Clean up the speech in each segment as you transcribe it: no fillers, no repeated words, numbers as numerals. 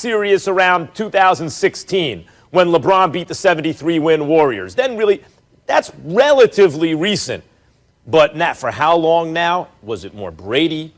serious around 2016 when LeBron beat the 73-win Warriors. Then really, that's relatively recent. But Nat, for how long now? Was it more Brady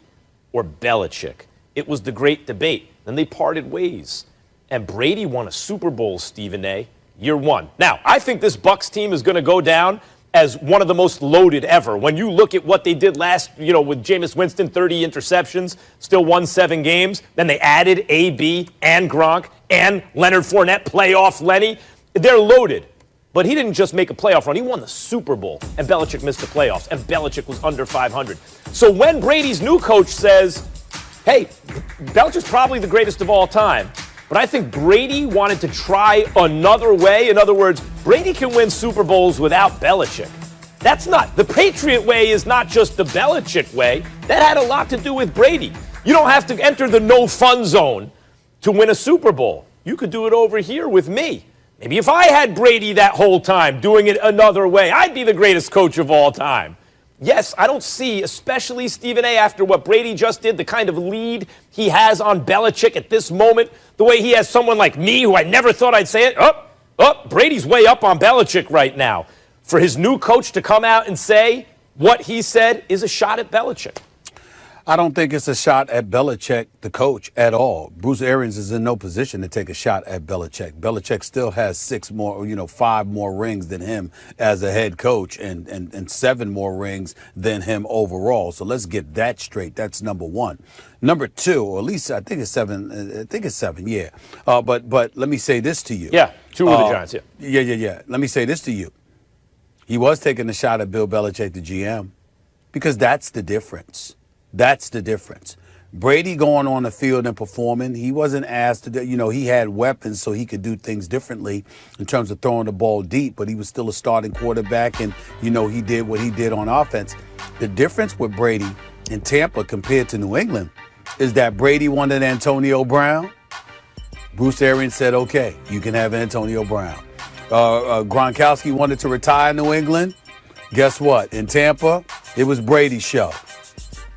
or Belichick? It was the great debate. Then they parted ways. And Brady won a Super Bowl, Stephen A., year one. Now, I think this Bucs team is going to go down as one of the most loaded ever. When you look at what they did last, with Jameis Winston, 30 interceptions, still won 7 games. Then they added AB and Gronk and Leonard Fournette, playoff Lenny. They're loaded. But he didn't just make a playoff run. He won the Super Bowl, and Belichick missed the playoffs, and Belichick was under 500. So when Brady's new coach says, hey, Belichick's probably the greatest of all time, but I think Brady wanted to try another way. In other words, Brady can win Super Bowls without Belichick. That's not. The Patriot way is not just the Belichick way. That had a lot to do with Brady. You don't have to enter the no-fun zone to win a Super Bowl. You could do it over here with me. Maybe if I had Brady that whole time doing it another way, I'd be the greatest coach of all time. Yes, I don't see, especially Stephen A., after what Brady just did, the kind of lead he has on Belichick at this moment, the way he has someone like me who I never thought I'd say it. Brady's way up on Belichick right now. For his new coach to come out and say what he said is a shot at Belichick. I don't think it's a shot at Belichick, the coach, at all. Bruce Arians is in no position to take a shot at Belichick. Belichick still has 5 more rings than him as a head coach and 7 more rings than him overall. So let's get that straight. That's number one. Number two, or at least I think it's 7. I think it's 7, yeah. But let me say this to you. Yeah, 2 with the Giants, yeah. Yeah. Let me say this to you. He was taking a shot at Bill Belichick, the GM, because that's the difference. That's the difference. Brady going on the field and performing, he wasn't asked to do, he had weapons so he could do things differently in terms of throwing the ball deep, but he was still a starting quarterback and, he did what he did on offense. The difference with Brady in Tampa compared to New England is that Brady wanted Antonio Brown. Bruce Arians said, okay, you can have Antonio Brown. Gronkowski wanted to retire in New England. Guess what? In Tampa, it was Brady's show.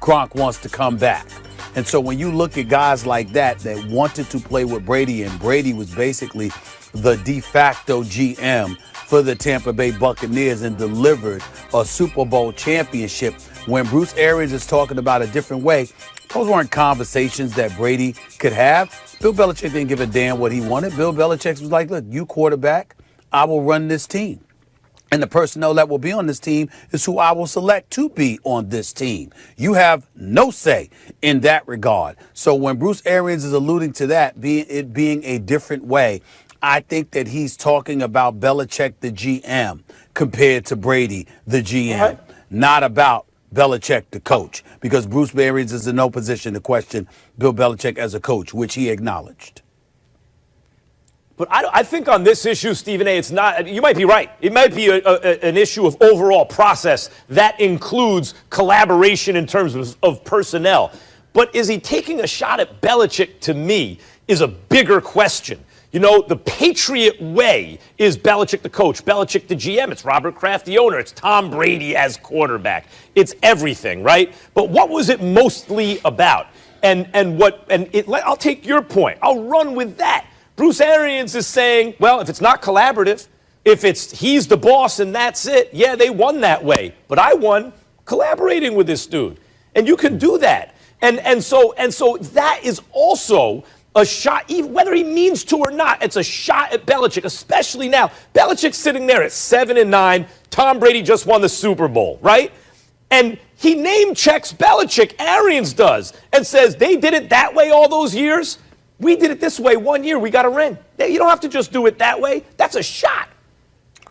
Gronk wants to come back. And so when you look at guys like that wanted to play with Brady, and Brady was basically the de facto GM for the Tampa Bay Buccaneers and delivered a Super Bowl championship, when Bruce Arians is talking about a different way, those weren't conversations that Brady could have. Bill Belichick didn't give a damn what he wanted. Bill Belichick was like, look, you quarterback, I will run this team. And the personnel that will be on this team is who I will select to be on this team. You have no say in that regard. So when Bruce Arians is alluding to that, being a different way, I think that he's talking about Belichick, the GM, compared to Brady, the GM, right, not about Belichick, the coach, because Bruce Arians is in no position to question Bill Belichick as a coach, which he acknowledged. But I think on this issue, Stephen A., it's not, you might be right. It might be an issue of overall process that includes collaboration in terms of personnel. But is he taking a shot at Belichick, to me, is a bigger question. The Patriot way is Belichick the coach, Belichick the GM. It's Robert Kraft the owner. It's Tom Brady as quarterback. It's everything, right? But what was it mostly about? I'll take your point. I'll run with that. Bruce Arians is saying, well, if it's not collaborative, if he's the boss and that's it, yeah, they won that way. But I won collaborating with this dude. And you can do that. And so that is also a shot, even whether he means to or not, it's a shot at Belichick, especially now. Belichick's sitting there at 7-9. Tom Brady just won the Super Bowl, right? And he name checks Belichick, Arians does, and says they did it that way all those years. We did it this way 1 year. We got a ring. You don't have to just do it that way. That's a shot.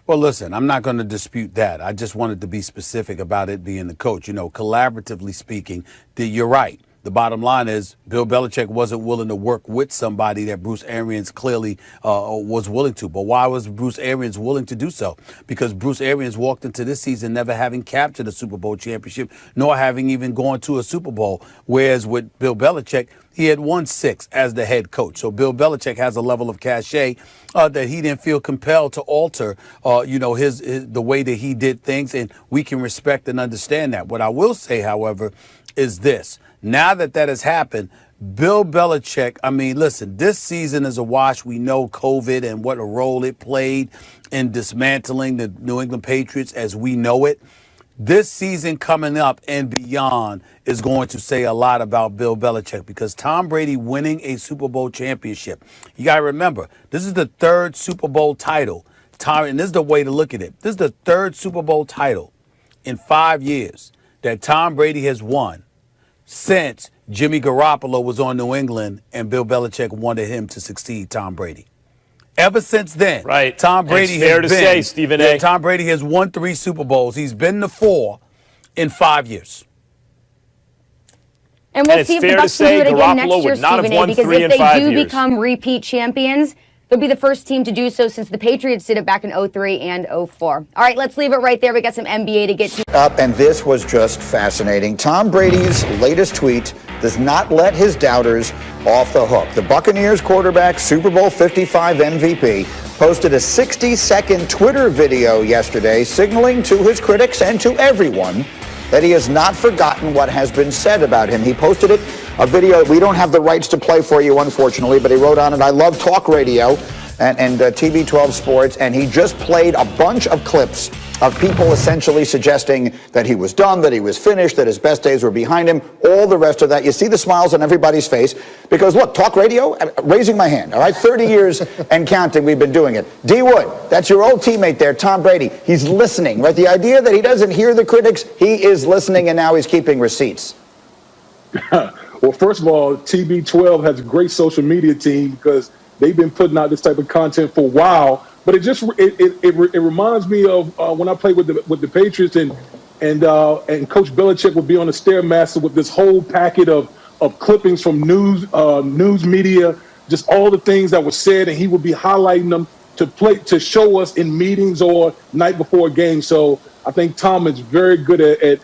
Well, listen, I'm not going to dispute that. I just wanted to be specific about it being the coach. Collaboratively speaking, you're right. The bottom line is Bill Belichick wasn't willing to work with somebody that Bruce Arians clearly was willing to. But why was Bruce Arians willing to do so? Because Bruce Arians walked into this season never having captured a Super Bowl championship, nor having even gone to a Super Bowl. Whereas with Bill Belichick, he had won 6 as the head coach. So Bill Belichick has a level of cachet that he didn't feel compelled to alter, the way that he did things. And we can respect and understand that. What I will say, however, is this. Now that has happened, Bill Belichick, I mean, listen, this season is a wash. We know COVID and what a role it played in dismantling the New England Patriots as we know it. This season coming up and beyond is going to say a lot about Bill Belichick because Tom Brady winning a Super Bowl championship. You got to remember, this is the third Super Bowl title. And this is the way to look at it. This is the third Super Bowl title in 5 years that Tom Brady has won since Jimmy Garoppolo was on New England and Bill Belichick wanted him to succeed Tom Brady. Ever since then, right. Tom Brady it's fair has to been, say, Stephen A. Tom Brady has won 3 Super Bowls. He's been to 4 in 5 years. And we'll see if the Bucs can do it again next year, Stephen A. Because if they do become repeat champions, they'll be the first team to do so since the Patriots did it back in 03 and 04. All right, let's leave it right there. We got some NBA to get to. And this was just fascinating. Tom Brady's latest tweet does not let his doubters off the hook. The Buccaneers quarterback, Super Bowl 55 MVP, posted a 60-second Twitter video yesterday signaling to his critics and to everyone that he has not forgotten what has been said about him. He posted it, a video we don't have the rights to play for you, unfortunately, but he wrote on it, "I love talk radio and TV12 Sports," and he just played a bunch of clips of people essentially suggesting that he was done, that he was finished, that his best days were behind him, all the rest of that. You see the smiles on everybody's face because, look, talk radio, raising my hand, all right? 30 years and counting we've been doing it. D. Wood, that's your old teammate there, Tom Brady. He's listening, right? The idea that he doesn't hear the critics, he is listening, and now he's keeping receipts. Well, first of all, TB12 has a great social media team because they've been putting out this type of content for a while. But it reminds me of when I played with the Patriots and Coach Belichick would be on the Stairmaster with this whole packet of clippings from news media, just all the things that were said, and he would be highlighting them to show us in meetings or night before a game. So I think Tom is very good at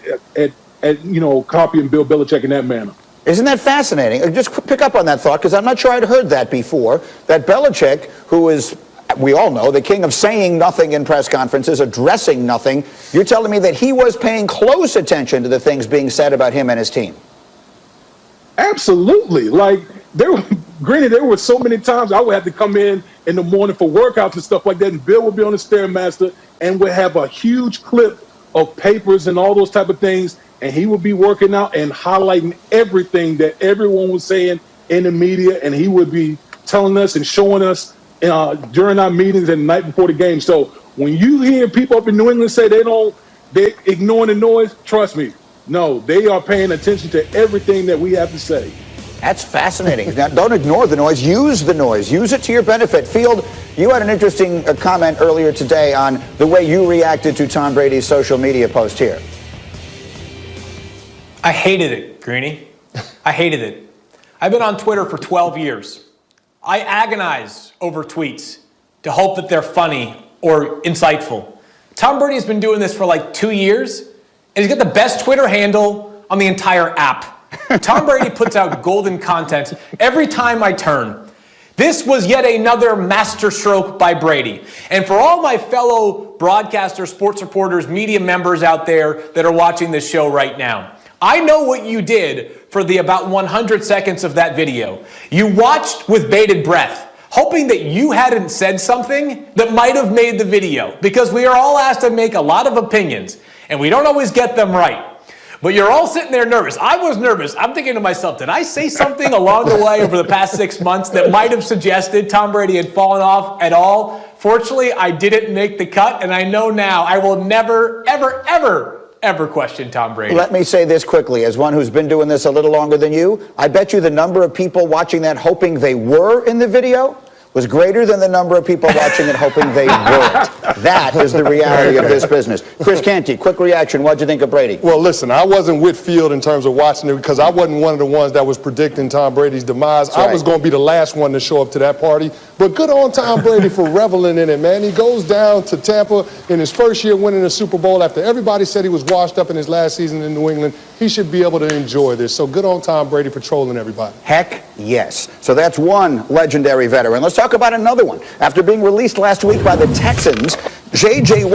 copying Bill Belichick in that manner. Isn't that fascinating? Just pick up on that thought because I'm not sure I'd heard that before. That Belichick, who is, we all know, the king of saying nothing in press conferences, addressing nothing, you're telling me that he was paying close attention to the things being said about him and his team. Absolutely. Like, granted, there were so many times I would have to come in the morning for workouts and stuff like that, and Bill would be on the Stairmaster and would have a huge clip of papers and all those type of things, and he would be working out and highlighting everything that everyone was saying in the media, and he would be telling us and showing us during our meetings and the night before the game. So when you hear people up in New England say they're ignoring the noise, trust me, no, they are paying attention to everything that we have to say. That's fascinating. Now, don't ignore the noise. Use the noise. Use it to your benefit. Field, you had an interesting comment earlier today on the way you reacted to Tom Brady's social media post here. I hated it, Greeny. I hated it. I've been on Twitter for 12 years. I agonize over tweets to hope that they're funny or insightful. Tom Brady has been doing this for like 2 years, and he's got the best Twitter handle on the entire app. Tom Brady puts out golden content every time I turn. This was yet another masterstroke by Brady. And for all my fellow broadcasters, sports reporters, media members out there that are watching this show right now, I know what you did for the about 100 seconds of that video. You watched with bated breath, hoping that you hadn't said something that might have made the video, because we are all asked to make a lot of opinions, and we don't always get them right. But you're all sitting there nervous. I was nervous. I'm thinking to myself, did I say something along the way over the past 6 months that might have suggested Tom Brady had fallen off at all? Fortunately, I didn't make the cut, and I know now I will never, ever, ever question Tom Brady. Let me say this quickly. As one who's been doing this a little longer than you, I bet you the number of people watching that hoping they were in the video was greater than the number of people watching it hoping they weren't. That is the reality of this business. Chris Canty, quick reaction. What'd you think of Brady? Well, listen, I wasn't with Field in terms of watching it because I wasn't one of the ones that was predicting Tom Brady's demise. That's right. I was going to be the last one to show up to that party. But good on Tom Brady for reveling in it, man. He goes down to Tampa in his first year winning the Super Bowl after everybody said he was washed up in his last season in New England. He should be able to enjoy this. So good on Tom Brady for trolling everybody. Heck yes. So that's one legendary veteran. Let's talk about another one. After being released last week by the Texans, J.J.